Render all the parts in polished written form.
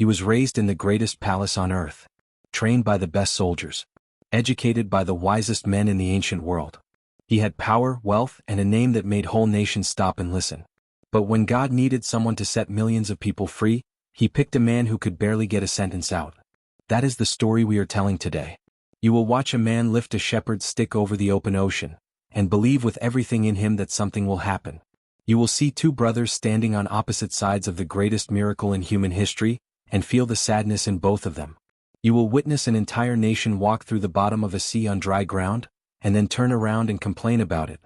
He was raised in the greatest palace on earth, trained by the best soldiers, educated by the wisest men in the ancient world. He had power, wealth, and a name that made whole nations stop and listen. But when God needed someone to set millions of people free, he picked a man who could barely get a sentence out. That is the story we are telling today. You will watch a man lift a shepherd's stick over the open ocean, and believe with everything in him that something will happen. You will see two brothers standing on opposite sides of the greatest miracle in human history, and feel the sadness in both of them. You will witness an entire nation walk through the bottom of a sea on dry ground, and then turn around and complain about it.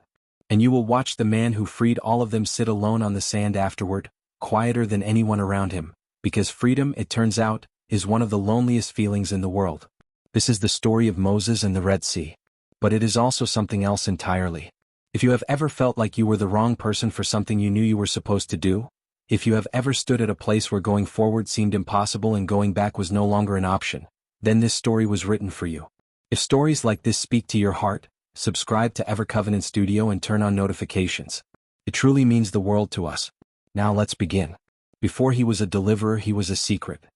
And you will watch the man who freed all of them sit alone on the sand afterward, quieter than anyone around him, because freedom, it turns out, is one of the loneliest feelings in the world. This is the story of Moses and the Red Sea. But it is also something else entirely. If you have ever felt like you were the wrong person for something you knew you were supposed to do, if you have ever stood at a place where going forward seemed impossible and going back was no longer an option, then this story was written for you. If stories like this speak to your heart, subscribe to Ever Covenant Studio and turn on notifications. It truly means the world to us. Now let's begin. Before he was a deliverer, he was a secret.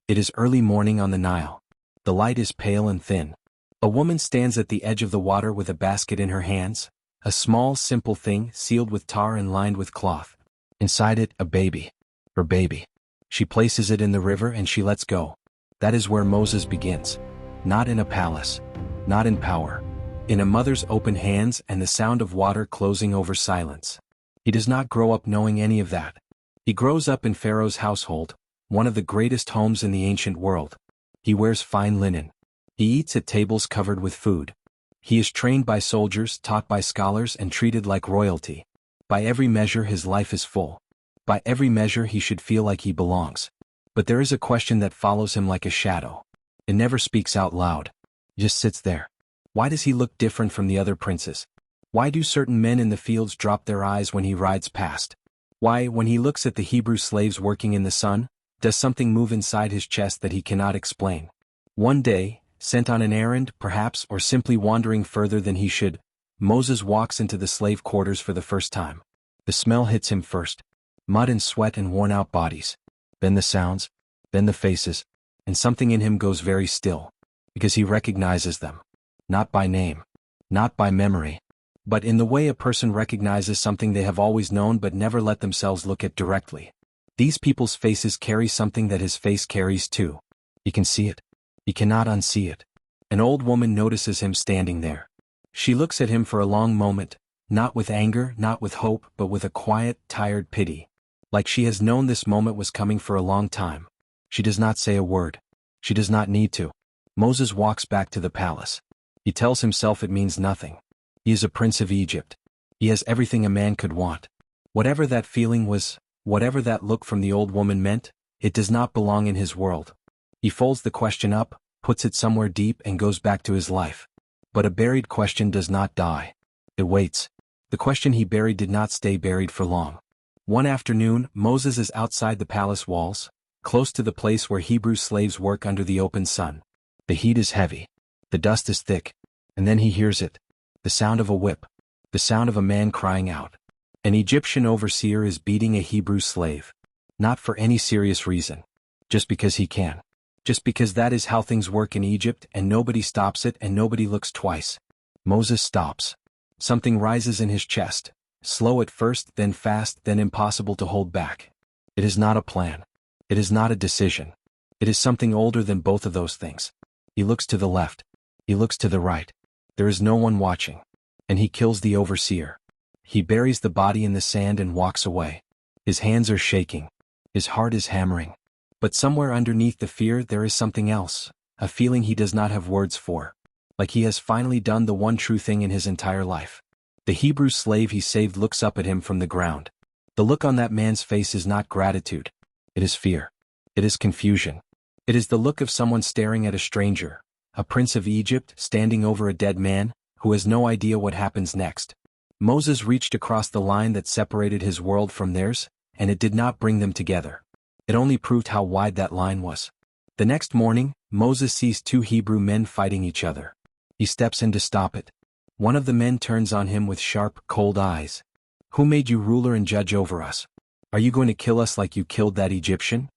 It is early morning on the Nile. The light is pale and thin. A woman stands at the edge of the water with a basket in her hands, a small, simple thing sealed with tar and lined with cloth. Inside it, a baby. Her baby. She places it in the river and she lets go. That is where Moses begins. Not in a palace. Not in power. In a mother's open hands and the sound of water closing over silence. He does not grow up knowing any of that. He grows up in Pharaoh's household, one of the greatest homes in the ancient world. He wears fine linen. He eats at tables covered with food. He is trained by soldiers, taught by scholars, and treated like royalty. By every measure his life is full. By every measure he should feel like he belongs. But there is a question that follows him like a shadow. It never speaks out loud. It just sits there. Why does he look different from the other princes? Why do certain men in the fields drop their eyes when he rides past? Why, when he looks at the Hebrew slaves working in the sun, does something move inside his chest that he cannot explain? One day, sent on an errand, perhaps, or simply wandering further than he should, Moses walks into the slave quarters for the first time. The smell hits him first. Mud and sweat and worn-out bodies. Then the sounds. Then the faces. And something in him goes very still. Because he recognizes them. Not by name. Not by memory. But in the way a person recognizes something they have always known but never let themselves look at directly. These people's faces carry something that his face carries too. He can see it. He cannot unsee it. An old woman notices him standing there. She looks at him for a long moment, not with anger, not with hope, but with a quiet, tired pity. Like she has known this moment was coming for a long time. She does not say a word. She does not need to. Moses walks back to the palace. He tells himself it means nothing. He is a prince of Egypt. He has everything a man could want. Whatever that feeling was, whatever that look from the old woman meant, it does not belong in his world. He folds the question up, puts it somewhere deep, and goes back to his life. But a buried question does not die. It waits. The question he buried did not stay buried for long. One afternoon, Moses is outside the palace walls, close to the place where Hebrew slaves work under the open sun. The heat is heavy. The dust is thick. And then he hears it. The sound of a whip. The sound of a man crying out. An Egyptian overseer is beating a Hebrew slave. Not for any serious reason. Just because he can. Just because that is how things work in Egypt, and nobody stops it and nobody looks twice. Moses stops. Something rises in his chest. Slow at first, then fast, then impossible to hold back. It is not a plan. It is not a decision. It is something older than both of those things. He looks to the left. He looks to the right. There is no one watching. And he kills the overseer. He buries the body in the sand and walks away. His hands are shaking. His heart is hammering. But somewhere underneath the fear there is something else, a feeling he does not have words for. Like he has finally done the one true thing in his entire life. The Hebrew slave he saved looks up at him from the ground. The look on that man's face is not gratitude. It is fear. It is confusion. It is the look of someone staring at a stranger, a prince of Egypt standing over a dead man, who has no idea what happens next. Moses reached across the line that separated his world from theirs, and it did not bring them together. It only proved how wide that line was. The next morning, Moses sees two Hebrew men fighting each other. He steps in to stop it. One of the men turns on him with sharp, cold eyes. "Who made you ruler and judge over us? Are you going to kill us like you killed that Egyptian?"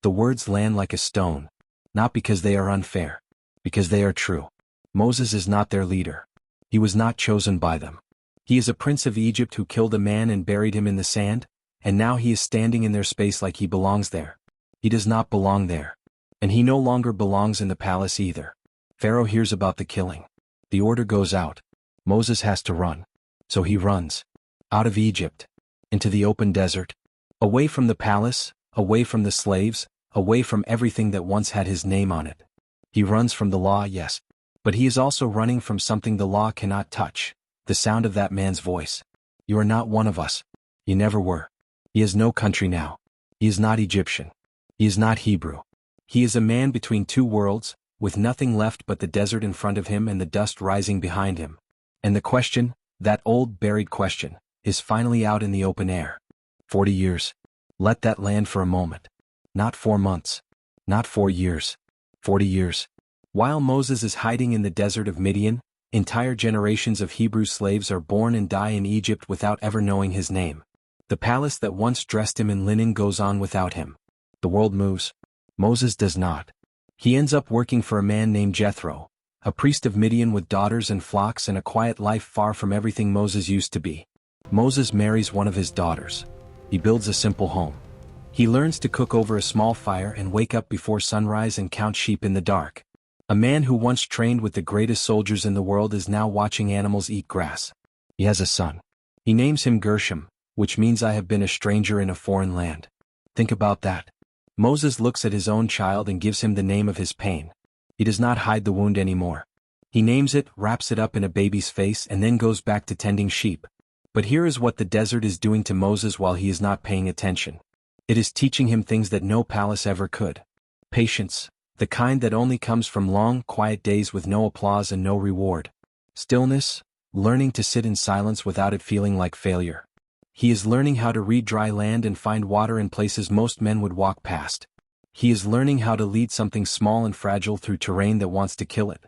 The words land like a stone, not because they are unfair, because they are true. Moses is not their leader. He was not chosen by them. He is a prince of Egypt who killed a man and buried him in the sand, and now he is standing in their space like he belongs there. He does not belong there. And he no longer belongs in the palace either. Pharaoh hears about the killing. The order goes out. Moses has to run. So he runs. Out of Egypt. Into the open desert. Away from the palace, away from the slaves, away from everything that once had his name on it. He runs from the law, yes. But he is also running from something the law cannot touch. The sound of that man's voice. You are not one of us. You never were. He has no country now. He is not Egyptian. He is not Hebrew. He is a man between two worlds, with nothing left but the desert in front of him and the dust rising behind him. And the question, that old buried question, is finally out in the open air. 40 years. Let that land for a moment. Not 4 months. Not 4 years. 40 years. While Moses is hiding in the desert of Midian, entire generations of Hebrew slaves are born and die in Egypt without ever knowing his name. The palace that once dressed him in linen goes on without him. The world moves. Moses does not. He ends up working for a man named Jethro, a priest of Midian with daughters and flocks and a quiet life far from everything Moses used to be. Moses marries one of his daughters. He builds a simple home. He learns to cook over a small fire and wake up before sunrise and count sheep in the dark. A man who once trained with the greatest soldiers in the world is now watching animals eat grass. He has a son. He names him Gershom, which means I have been a stranger in a foreign land. Think about that. Moses looks at his own child and gives him the name of his pain. He does not hide the wound anymore. He names it, wraps it up in a baby's face and then goes back to tending sheep. But here is what the desert is doing to Moses while he is not paying attention. It is teaching him things that no palace ever could. Patience, the kind that only comes from long, quiet days with no applause and no reward. Stillness, learning to sit in silence without it feeling like failure. He is learning how to read dry land and find water in places most men would walk past. He is learning how to lead something small and fragile through terrain that wants to kill it.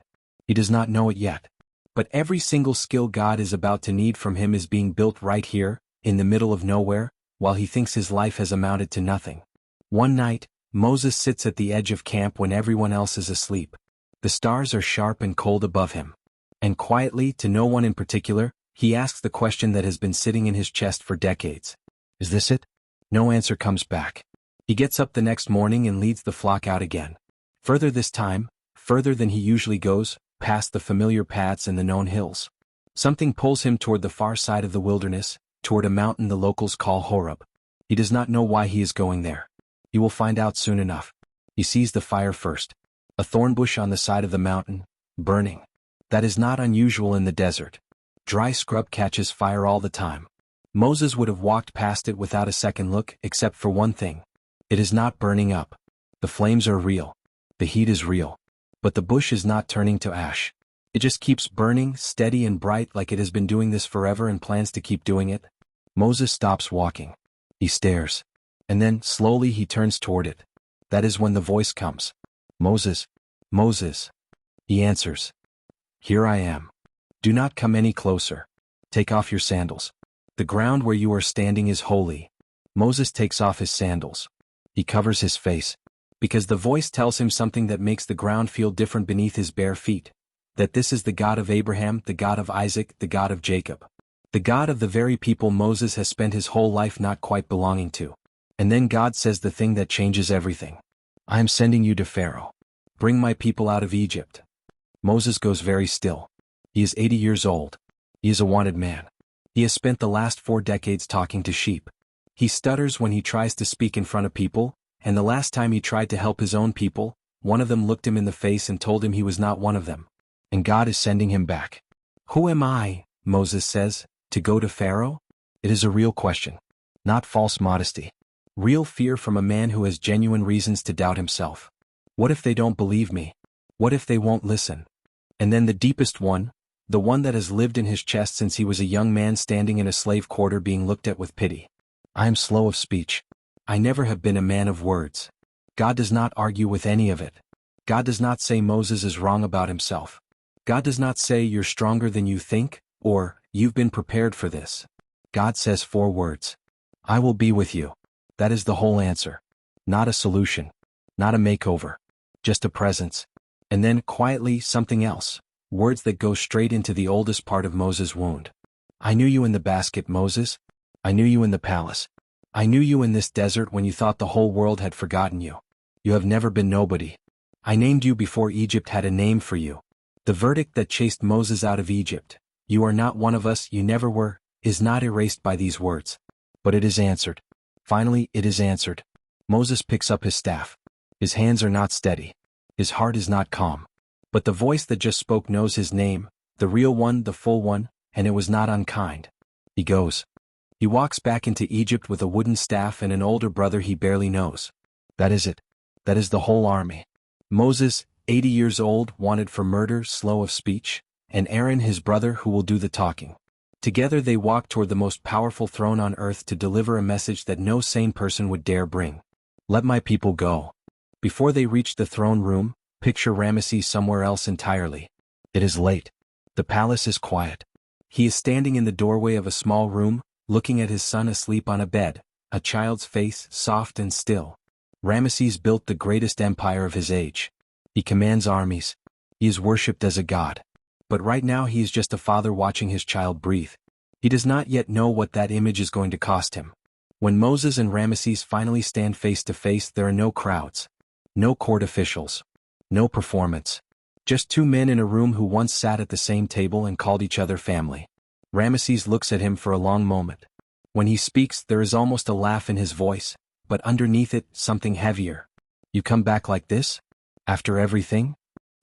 He does not know it yet. But every single skill God is about to need from him is being built right here, in the middle of nowhere, while he thinks his life has amounted to nothing. One night, Moses sits at the edge of camp when everyone else is asleep. The stars are sharp and cold above him. And quietly, to no one in particular, he asks the question that has been sitting in his chest for decades. Is this it? No answer comes back. He gets up the next morning and leads the flock out again. Further this time, further than he usually goes, past the familiar paths and the known hills. Something pulls him toward the far side of the wilderness, toward a mountain the locals call Horeb. He does not know why he is going there. He will find out soon enough. He sees the fire first. A thorn bush on the side of the mountain, burning. That is not unusual in the desert. Dry scrub catches fire all the time. Moses would have walked past it without a second look, except for one thing. It is not burning up. The flames are real. The heat is real. But the bush is not turning to ash. It just keeps burning, steady and bright like it has been doing this forever and plans to keep doing it. Moses stops walking. He stares. And then, slowly he turns toward it. That is when the voice comes. Moses. Moses. He answers. Here I am. Do not come any closer. Take off your sandals. The ground where you are standing is holy. Moses takes off his sandals. He covers his face. Because the voice tells him something that makes the ground feel different beneath his bare feet. That this is the God of Abraham, the God of Isaac, the God of Jacob. The God of the very people Moses has spent his whole life not quite belonging to. And then God says the thing that changes everything. I am sending you to Pharaoh. Bring my people out of Egypt. Moses goes very still. He is 80 years old. He is a wanted man. He has spent the last 4 decades talking to sheep. He stutters when he tries to speak in front of people, and the last time he tried to help his own people, one of them looked him in the face and told him he was not one of them. And God is sending him back. Who am I, Moses says, to go to Pharaoh? It is a real question. Not false modesty. Real fear from a man who has genuine reasons to doubt himself. What if they don't believe me? What if they won't listen? And then the deepest one, the one that has lived in his chest since he was a young man standing in a slave quarter being looked at with pity. I am slow of speech. I never have been a man of words. God does not argue with any of it. God does not say Moses is wrong about himself. God does not say you're stronger than you think, or you've been prepared for this. God says 4 words. I will be with you. That is the whole answer. Not a solution. Not a makeover. Just a presence. And then, quietly, something else. Words that go straight into the oldest part of Moses' wound. I knew you in the basket, Moses. I knew you in the palace. I knew you in this desert when you thought the whole world had forgotten you. You have never been nobody. I named you before Egypt had a name for you. The verdict that chased Moses out of Egypt, you are not one of us, you never were, is not erased by these words. But it is answered. Finally, it is answered. Moses picks up his staff. His hands are not steady. His heart is not calm. But the voice that just spoke knows his name, the real one, the full one, and it was not unkind. He goes. He walks back into Egypt with a wooden staff and an older brother he barely knows. That is it. That is the whole army. Moses, 80 years old, wanted for murder, slow of speech, and Aaron his brother who will do the talking. Together they walk toward the most powerful throne on earth to deliver a message that no sane person would dare bring. Let my people go. Before they reach the throne room, picture Ramesses somewhere else entirely. It is late. The palace is quiet. He is standing in the doorway of a small room, looking at his son asleep on a bed, a child's face soft and still. Ramesses built the greatest empire of his age. He commands armies. He is worshipped as a god. But right now he is just a father watching his child breathe. He does not yet know what that image is going to cost him. When Moses and Ramesses finally stand face to face, there are no crowds. No court officials. No performance. Just two men in a room who once sat at the same table and called each other family. Ramesses looks at him for a long moment. When he speaks, there is almost a laugh in his voice, but underneath it, something heavier. You come back like this? After everything?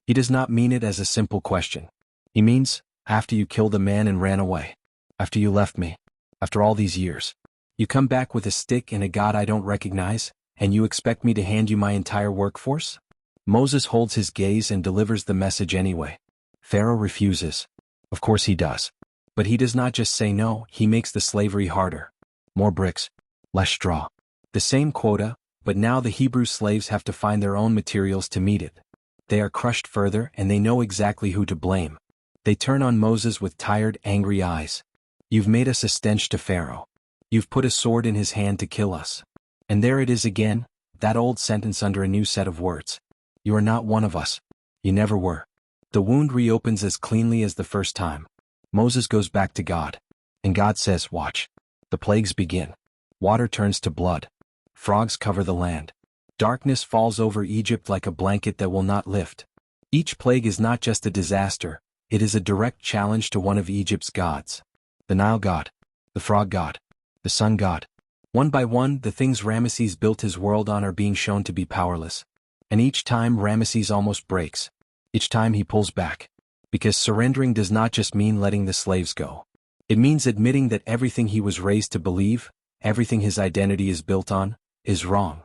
He does not mean it as a simple question. He means, after you killed a man and ran away. After you left me. After all these years. You come back with a stick and a god I don't recognize, and you expect me to hand you my entire workforce? Moses holds his gaze and delivers the message anyway. Pharaoh refuses. Of course he does. But he does not just say no, he makes the slavery harder. More bricks. Less straw. The same quota, but now the Hebrew slaves have to find their own materials to meet it. They are crushed further and they know exactly who to blame. They turn on Moses with tired, angry eyes. You've made us a stench to Pharaoh. You've put a sword in his hand to kill us. And there it is again, that old sentence under a new set of words. You are not one of us. You never were. The wound reopens as cleanly as the first time. Moses goes back to God. And God says, watch. The plagues begin. Water turns to blood. Frogs cover the land. Darkness falls over Egypt like a blanket that will not lift. Each plague is not just a disaster, it is a direct challenge to one of Egypt's gods. The Nile god. The frog god. The sun god. One by one, the things Ramesses built his world on are being shown to be powerless. And each time Ramesses almost breaks. Each time he pulls back. Because surrendering does not just mean letting the slaves go. It means admitting that everything he was raised to believe, everything his identity is built on, is wrong.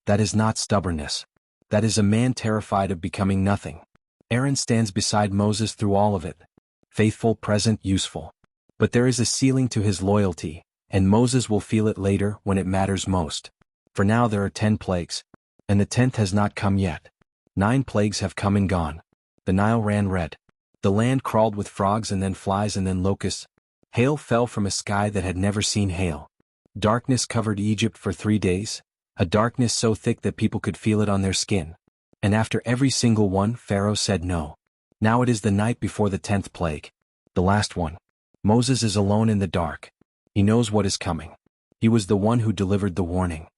That is not stubbornness. That is a man terrified of becoming nothing. Aaron stands beside Moses through all of it. Faithful, present, useful. But there is a ceiling to his loyalty, and Moses will feel it later when it matters most. For now there are 10 plagues. And the 10th has not come yet. 9 plagues have come and gone. The Nile ran red. The land crawled with frogs and then flies and then locusts. Hail fell from a sky that had never seen hail. Darkness covered Egypt for 3 days, a darkness so thick that people could feel it on their skin. And after every single one, Pharaoh said no. Now it is the night before the 10th plague. The last one. Moses is alone in the dark. He knows what is coming. He was the one who delivered the warning.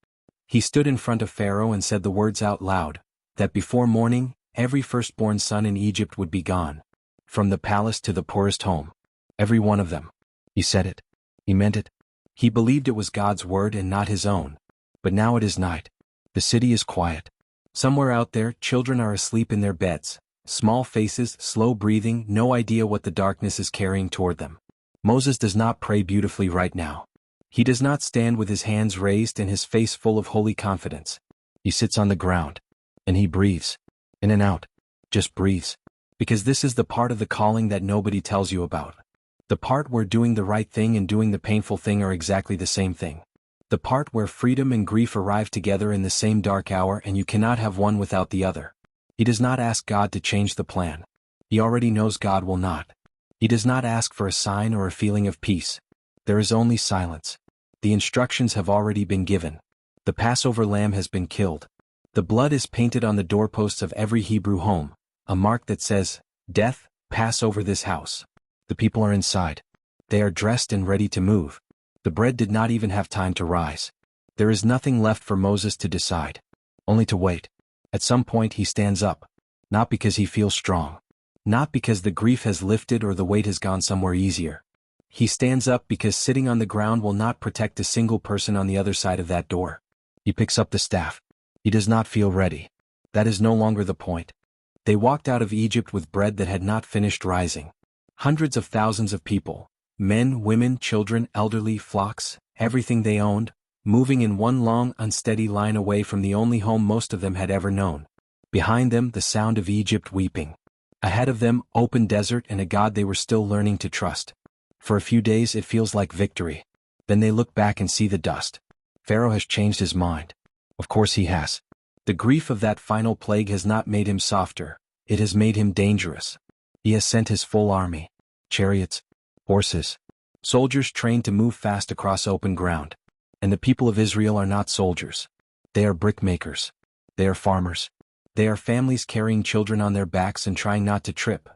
He stood in front of Pharaoh and said the words out loud, that before morning, every firstborn son in Egypt would be gone. From the palace to the poorest home. Every one of them. He said it. He meant it. He believed it was God's word and not his own. But now it is night. The city is quiet. Somewhere out there, children are asleep in their beds. Small faces, slow breathing, no idea what the darkness is carrying toward them. Moses does not pray beautifully right now. He does not stand with his hands raised and his face full of holy confidence. He sits on the ground. And he breathes. In and out. Just breathes. Because this is the part of the calling that nobody tells you about. The part where doing the right thing and doing the painful thing are exactly the same thing. The part where freedom and grief arrive together in the same dark hour and you cannot have one without the other. He does not ask God to change the plan. He already knows God will not. He does not ask for a sign or a feeling of peace. There is only silence. The instructions have already been given. The Passover lamb has been killed. The blood is painted on the doorposts of every Hebrew home, a mark that says, "Death, pass over this house." The people are inside. They are dressed and ready to move. The bread did not even have time to rise. There is nothing left for Moses to decide. Only to wait. At some point he stands up. Not because he feels strong. Not because the grief has lifted or the weight has gone somewhere easier. He stands up because sitting on the ground will not protect a single person on the other side of that door. He picks up the staff. He does not feel ready. That is no longer the point. They walked out of Egypt with bread that had not finished rising. Hundreds of thousands of people, men, women, children, elderly, flocks, everything they owned, moving in one long, unsteady line away from the only home most of them had ever known. Behind them, the sound of Egypt weeping. Ahead of them, open desert and a God they were still learning to trust. For a few days it feels like victory. Then they look back and see the dust. Pharaoh has changed his mind. Of course he has. The grief of that final plague has not made him softer, it has made him dangerous. He has sent his full army. Chariots, horses, soldiers trained to move fast across open ground. And the people of Israel are not soldiers. They are brickmakers. They are farmers. They are families carrying children on their backs and trying not to trip.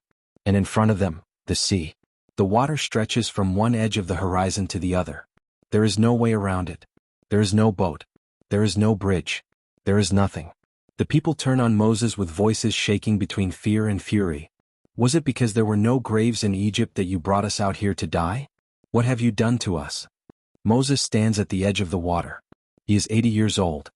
And in front of them, the sea. The water stretches from one edge of the horizon to the other. There is no way around it. There is no boat. There is no bridge. There is nothing. The people turn on Moses with voices shaking between fear and fury. "Was it because there were no graves in Egypt that you brought us out here to die? What have you done to us?" Moses stands at the edge of the water. He is 80 years old.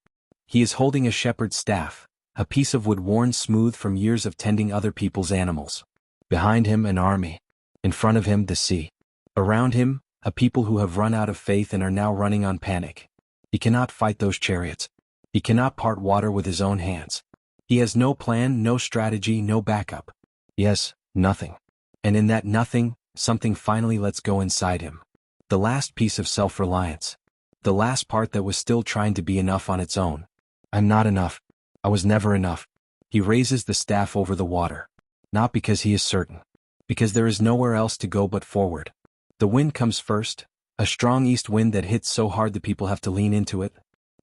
He is holding a shepherd's staff, a piece of wood worn smooth from years of tending other people's animals. Behind him, an army. In front of him, the sea. Around him, a people who have run out of faith and are now running on panic. He cannot fight those chariots. He cannot part water with his own hands. He has no plan, no strategy, no backup. Yes, nothing. And in that nothing, something finally lets go inside him. The last piece of self-reliance. The last part that was still trying to be enough on its own. "I'm not enough. I was never enough." He raises the staff over the water. Not because he is certain. Because there is nowhere else to go but forward. The wind comes first, a strong east wind that hits so hard the people have to lean into it.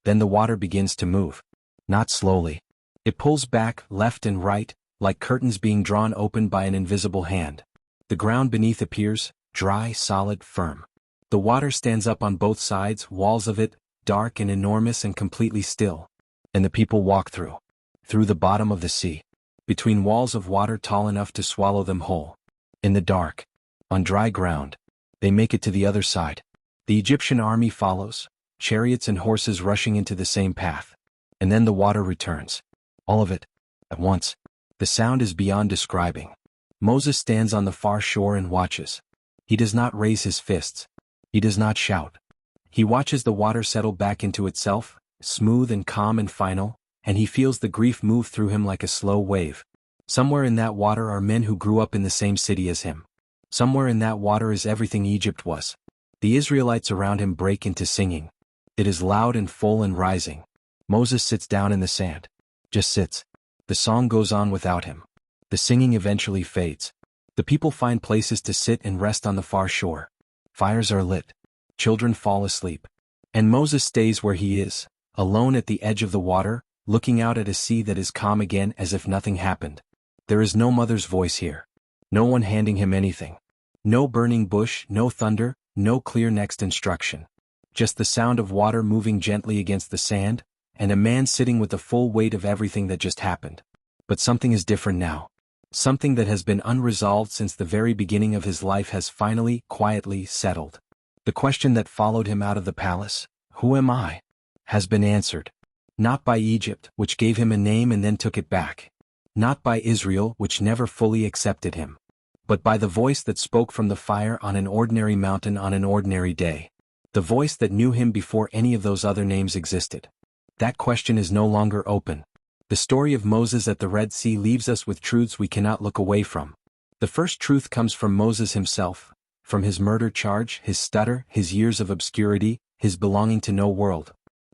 Then the water begins to move. Not slowly. It pulls back, left and right, like curtains being drawn open by an invisible hand. The ground beneath appears, dry, solid, firm. The water stands up on both sides, walls of it, dark and enormous and completely still. And the people walk through the bottom of the sea. Between walls of water tall enough to swallow them whole. In the dark. On dry ground. They make it to the other side. The Egyptian army follows, chariots and horses rushing into the same path. And then the water returns. All of it. At once. The sound is beyond describing. Moses stands on the far shore and watches. He does not raise his fists. He does not shout. He watches the water settle back into itself, smooth and calm and final, and he feels the grief move through him like a slow wave. Somewhere in that water are men who grew up in the same city as him. Somewhere in that water is everything Egypt was. The Israelites around him break into singing. It is loud and full and rising. Moses sits down in the sand. Just sits. The song goes on without him. The singing eventually fades. The people find places to sit and rest on the far shore. Fires are lit. Children fall asleep. And Moses stays where he is, alone at the edge of the water, looking out at a sea that is calm again as if nothing happened. There is no mother's voice here. No one handing him anything. No burning bush, no thunder, no clear next instruction. Just the sound of water moving gently against the sand, and a man sitting with the full weight of everything that just happened. But something is different now. Something that has been unresolved since the very beginning of his life has finally, quietly settled. The question that followed him out of the palace, "Who am I?" has been answered. Not by Egypt, which gave him a name and then took it back. Not by Israel, which never fully accepted him. But by the voice that spoke from the fire on an ordinary mountain on an ordinary day. The voice that knew him before any of those other names existed. That question is no longer open. The story of Moses at the Red Sea leaves us with truths we cannot look away from. The first truth comes from Moses himself, from his murder charge, his stutter, his years of obscurity, his belonging to no world.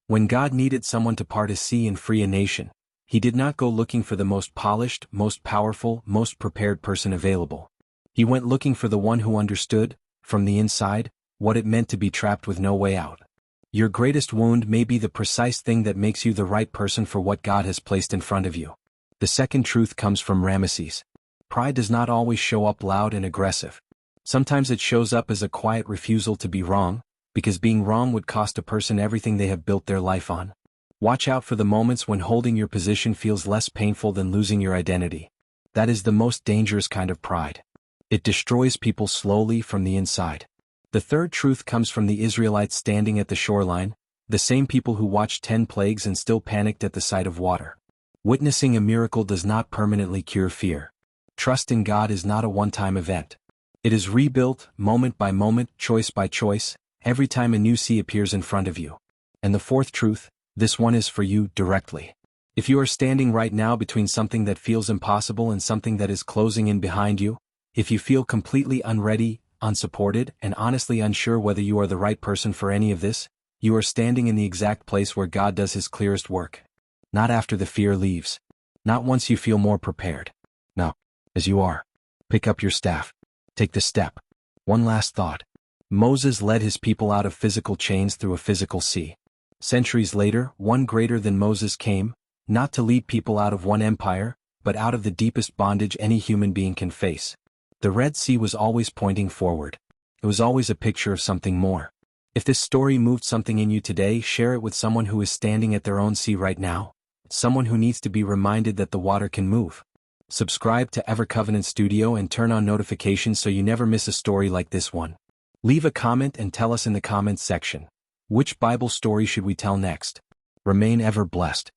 When God needed someone to part a sea and free a nation, he did not go looking for the most polished, most powerful, most prepared person available. He went looking for the one who understood, from the inside, what it meant to be trapped with no way out. Your greatest wound may be the precise thing that makes you the right person for what God has placed in front of you. The second truth comes from Ramesses. Pride does not always show up loud and aggressive. Sometimes it shows up as a quiet refusal to be wrong, because being wrong would cost a person everything they have built their life on. Watch out for the moments when holding your position feels less painful than losing your identity. That is the most dangerous kind of pride. It destroys people slowly from the inside. The third truth comes from the Israelites standing at the shoreline, the same people who watched 10 plagues and still panicked at the sight of water. Witnessing a miracle does not permanently cure fear. Trust in God is not a one-time event. It is rebuilt, moment by moment, choice by choice, every time a new sea appears in front of you. And the fourth truth, this one is for you directly. If you are standing right now between something that feels impossible and something that is closing in behind you, if you feel completely unready, unsupported, and honestly unsure whether you are the right person for any of this, you are standing in the exact place where God does His clearest work. Not after the fear leaves. Not once you feel more prepared. No, as you are. Pick up your staff. Take the step. One last thought. Moses led his people out of physical chains through a physical sea. Centuries later, one greater than Moses came, not to lead people out of one empire, but out of the deepest bondage any human being can face. The Red Sea was always pointing forward. It was always a picture of something more. If this story moved something in you today, share it with someone who is standing at their own sea right now. Someone who needs to be reminded that the water can move. Subscribe to Ever Covenant Studio and turn on notifications so you never miss a story like this one. Leave a comment and tell us in the comments section. Which Bible story should we tell next? Remain ever blessed.